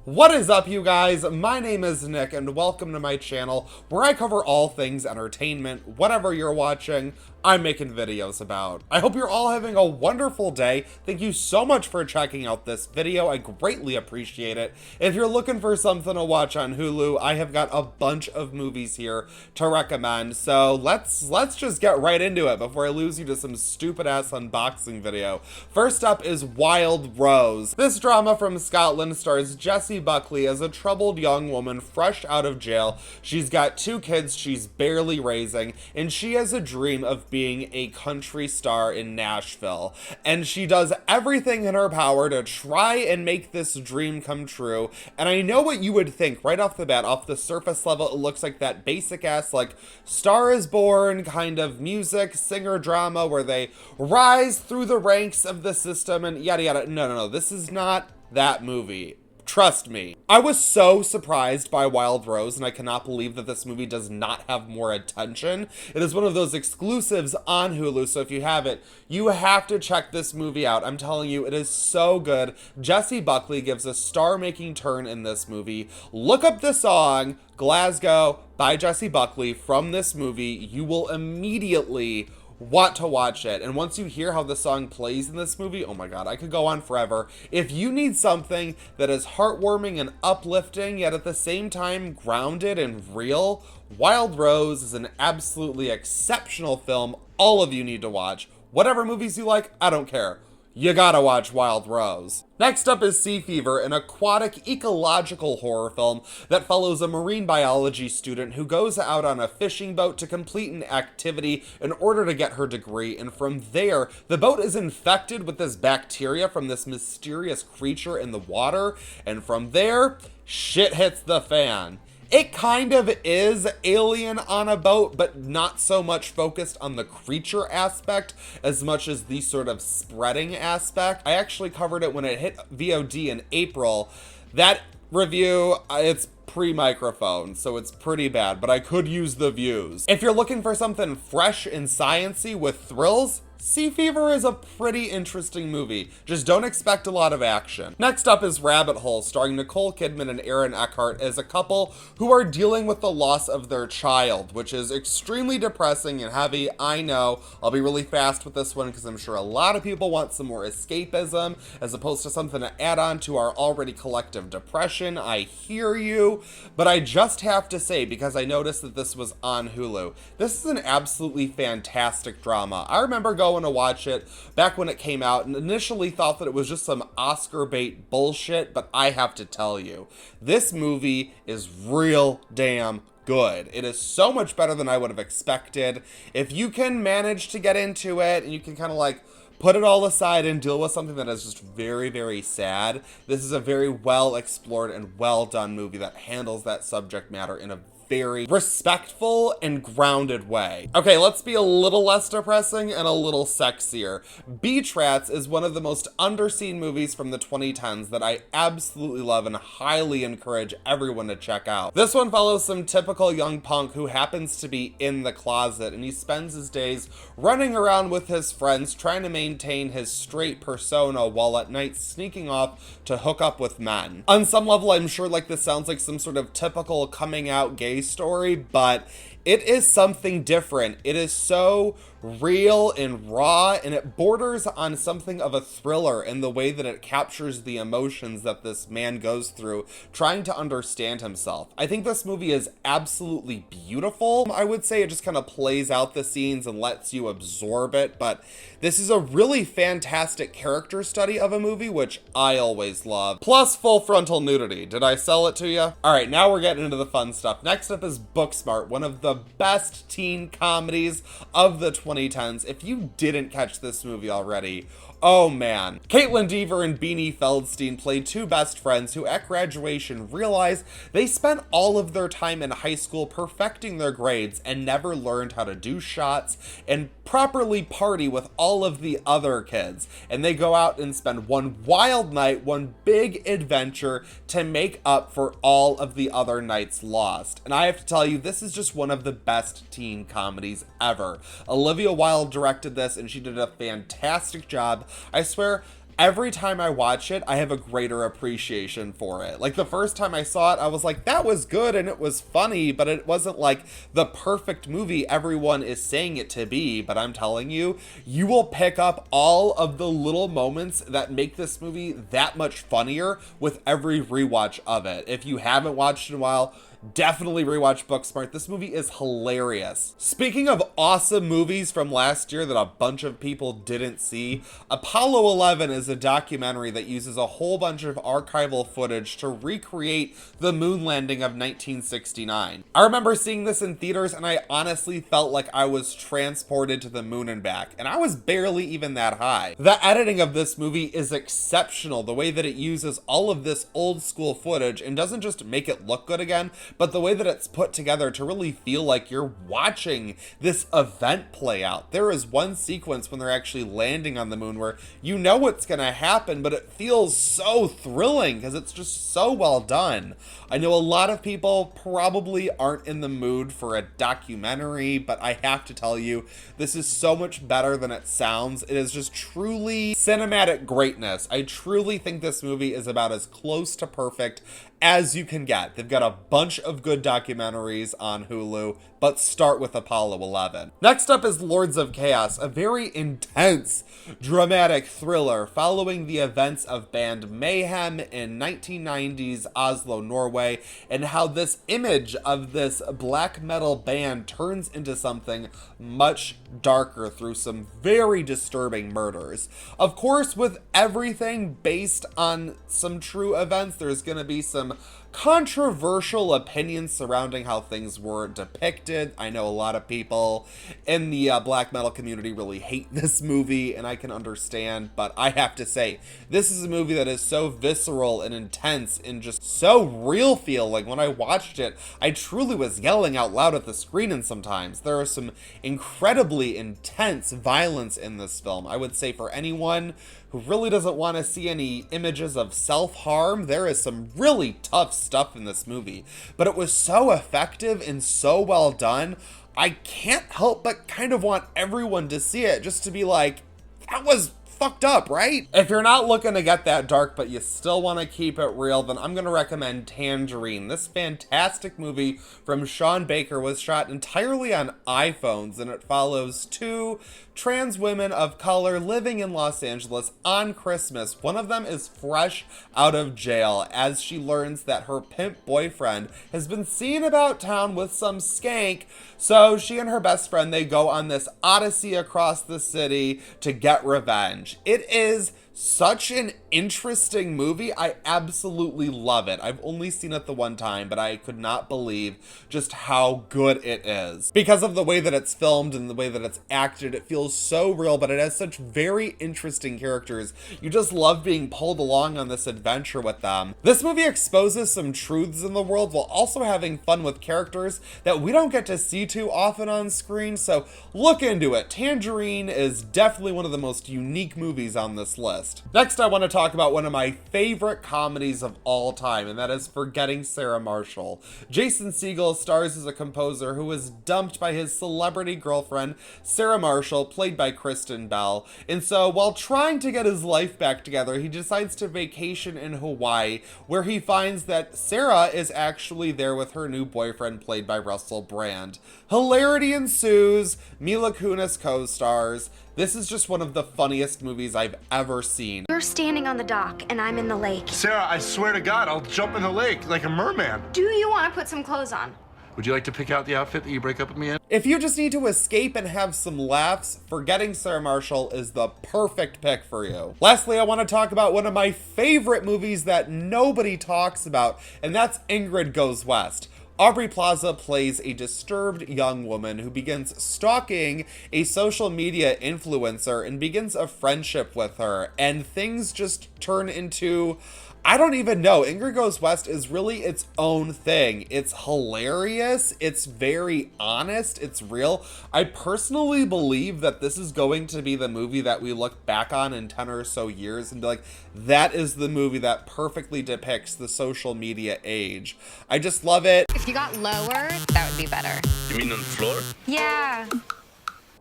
What is up, you guys? My name is Nick, and welcome to my channel, where I cover all things entertainment. Whatever you're watching, I'm making videos about. I hope you're all having a wonderful day. Thank you so much for checking out this video. I greatly appreciate it. If you're looking for something to watch on Hulu, I have got a bunch of movies here to recommend. So let's just get right into it before I lose you to some stupid ass unboxing video. First up is Wild Rose. This drama from Scotland stars Jessie Buckley as a troubled young woman fresh out of jail. She's got 2 kids she's barely raising, and she has a dream of being a country star in Nashville. And she does everything in her power to try and make this dream come true. And I know what you would think right off the bat. Off the surface level, it looks like that basic ass, like, Star is Born kind of music, singer drama, where they rise through the ranks of the system and yada yada. No. This is not that movie. Trust me. I was so surprised by Wild Rose, and I cannot believe that this movie does not have more attention. It is one of those exclusives on Hulu, so if you have it, you have to check this movie out. I'm telling you, it is so good. Jessie Buckley gives a star-making turn in this movie. Look up the song, Glasgow, by Jessie Buckley, from this movie. You will immediately want to watch it. And once you hear how the song plays in this movie, oh my god, I could go on forever. If you need something that is heartwarming and uplifting, yet at the same time grounded and real, Wild Rose is an absolutely exceptional film all of you need to watch. Whatever movies you like, I don't care. You gotta watch Wild Rose. Next up is Sea Fever, an aquatic ecological horror film that follows a marine biology student who goes out on a fishing boat to complete an activity in order to get her degree, and from there, the boat is infected with this bacteria from this mysterious creature in the water, and from there, shit hits the fan. It kind of is Alien on a boat, but not so much focused on the creature aspect as much as the sort of spreading aspect. I actually covered it when it hit VOD in April. That review, it's pre-microphone, so it's pretty bad, but I could use the views. If you're looking for something fresh and science-y with thrills, Sea Fever is a pretty interesting movie. Just don't expect a lot of action. Next up is Rabbit Hole, starring Nicole Kidman and Aaron Eckhart as a couple who are dealing with the loss of their child, which is extremely depressing and heavy. I know. I'll be really fast with this one because I'm sure a lot of people want some more escapism as opposed to something to add on to our already collective depression. I hear you, but I just have to say, because I noticed that this was on Hulu, this is an absolutely fantastic drama. I remember going to watch it back when it came out and initially thought that it was just some Oscar bait bullshit, but I have to tell you, this movie is real damn good. It is so much better than I would have expected. If you can manage to get into it and you can kind of like put it all aside and deal with something that is just very, very sad, this is a very well explored and well done movie that handles that subject matter in a very respectful and grounded way. Okay, let's be a little less depressing and a little sexier. Beach Rats is one of the most underseen movies from the 2010s that I absolutely love and highly encourage everyone to check out. This one follows some typical young punk who happens to be in the closet, and he spends his days running around with his friends trying to maintain his straight persona while at night sneaking off to hook up with men. On some level, I'm sure like this sounds like some sort of typical coming out gay story, but it is something different. It is so real and raw, and it borders on something of a thriller in the way that it captures the emotions that this man goes through trying to understand himself. I think this movie is absolutely beautiful. I would say it just kind of plays out the scenes and lets you absorb it, but this is a really fantastic character study of a movie, which I always love. Plus full frontal nudity. Did I sell it to you? All right, now we're getting into the fun stuff. Next up is Booksmart, one of the best teen comedies of the 2010s. If you didn't catch this movie already, oh man. Caitlin Dever and Beanie Feldstein play 2 best friends who at graduation realize they spent all of their time in high school perfecting their grades and never learned how to do shots and properly party with all of the other kids. And they go out and spend one wild night, one big adventure to make up for all of the other nights lost. And I have to tell you, this is just one of the best teen comedies ever. Olivia Wilde directed this and she did a fantastic job. I swear, every time I watch it, I have a greater appreciation for it. Like, the first time I saw it, I was like, that was good and it was funny, but it wasn't like the perfect movie everyone is saying it to be. But I'm telling you, you will pick up all of the little moments that make this movie that much funnier with every rewatch of it. If you haven't watched it in a while, definitely rewatch Booksmart. This movie is hilarious. Speaking of awesome movies from last year that a bunch of people didn't see, Apollo 11 is a documentary that uses a whole bunch of archival footage to recreate the moon landing of 1969. I remember seeing this in theaters and I honestly felt like I was transported to the moon and back, and I was barely even that high. The editing of this movie is exceptional, the way that it uses all of this old school footage and doesn't just make it look good again, but the way that it's put together to really feel like you're watching this event play out. There is one sequence when they're actually landing on the moon where you know what's gonna happen, but it feels so thrilling because it's just so well done. I know a lot of people probably aren't in the mood for a documentary, but I have to tell you, this is so much better than it sounds. It is just truly cinematic greatness. I truly think this movie is about as close to perfect as you can get. They've got a bunch of good documentaries on Hulu, but start with Apollo 11. Next up is Lords of Chaos, a very intense, dramatic thriller following the events of band Mayhem in 1990s Oslo, Norway, and how this image of this black metal band turns into something much darker through some very disturbing murders. Of course, with everything based on some true events, there's going to be some controversial opinions surrounding how things were depicted. I know a lot of people in the black metal community really hate this movie, and I can understand, but I have to say, this is a movie that is so visceral and intense and just so real feeling. When I watched it, I truly was yelling out loud at the screen, and sometimes there are some incredibly intense violence in this film. I would say for anyone who really doesn't want to see any images of self-harm, there is some really tough stuff in this movie. But it was so effective and so well done, I can't help but kind of want everyone to see it just to be like, that was fucked up, right? If you're not looking to get that dark, but you still want to keep it real, then I'm going to recommend Tangerine. This fantastic movie from Sean Baker was shot entirely on iPhones, and it follows two trans women of color living in Los Angeles on Christmas. One of them is fresh out of jail as she learns that her pimp boyfriend has been seen about town with some skank, so she and her best friend, they go on this odyssey across the city to get revenge. It is such an interesting movie. I absolutely love it. I've only seen it the one time, but I could not believe just how good it is. Because of the way that it's filmed and the way that it's acted, it feels so real, but it has such very interesting characters. You just love being pulled along on this adventure with them. This movie exposes some truths in the world while also having fun with characters that we don't get to see too often on screen, so look into it. Tangerine is definitely one of the most unique movies on this list. Next, I want to talk about one of my favorite comedies of all time, and that is Forgetting Sarah Marshall. Jason Segel stars as a composer who was dumped by his celebrity girlfriend, Sarah Marshall, played by Kristen Bell. And so, while trying to get his life back together, he decides to vacation in Hawaii, where he finds that Sarah is actually there with her new boyfriend, played by Russell Brand. Hilarity ensues. Mila Kunis co-stars. This is just one of the funniest movies I've ever seen. You're standing on the dock and I'm in the lake. Sarah, I swear to God, I'll jump in the lake like a merman. Do you want to put some clothes on? Would you like to pick out the outfit that you break up with me in? If you just need to escape and have some laughs, Forgetting Sarah Marshall is the perfect pick for you. Lastly, I want to talk about one of my favorite movies that nobody talks about, and that's Ingrid Goes West. Aubrey Plaza plays a disturbed young woman who begins stalking a social media influencer and begins a friendship with her, and things just turn into, I don't even know. Ingrid Goes West is really its own thing. It's hilarious. It's very honest. It's real. I personally believe that this is going to be the movie that we look back on in 10 or so years and be like, that is the movie that perfectly depicts the social media age. I just love it. If you got lower, that would be better. You mean on the floor? Yeah.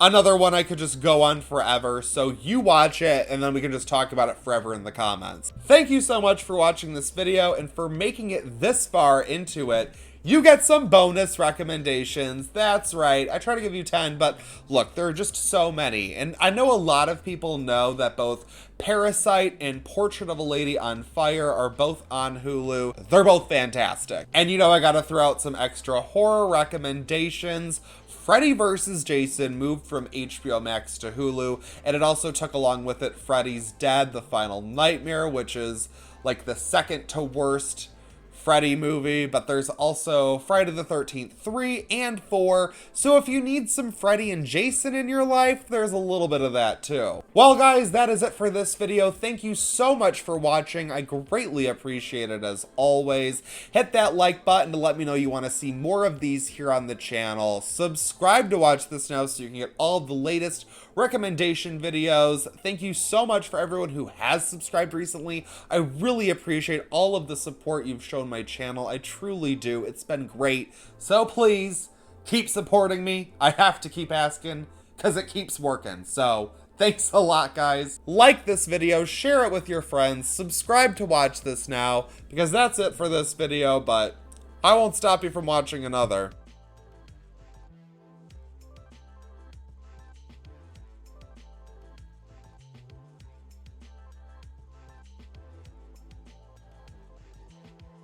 another one I could just go on forever, so you watch it and then we can just talk about it forever in the comments. Thank you so much for watching this video and for making it this far into it. You get some bonus recommendations. That's right. I try to give you 10, but look, there are just so many. And I know a lot of people know that both Parasite and Portrait of a Lady on Fire are both on Hulu. They're both fantastic. And you know, I gotta throw out some extra horror recommendations. Freddy vs. Jason moved from HBO Max to Hulu, and it also took along with it Freddy's Dead, The Final Nightmare, which is like the second to worst Freddy movie, but there's also Friday the 13th 3 and 4, so if you need some Freddy and Jason in your life, there's a little bit of that too. Well guys, that is it for this video. Thank you so much for watching. I greatly appreciate it as always. Hit that like button to let me know you want to see more of these here on the channel. Subscribe to watch this now so you can get all of the latest recommendation videos. Thank you so much for everyone who has subscribed recently. I really appreciate all of the support you've shown my channel. I truly do. It's been great. So please keep supporting me. I have to keep asking because it keeps working. So thanks a lot, guys. Like this video, share it with your friends, subscribe to watch this now because that's it for this video, but I won't stop you from watching another.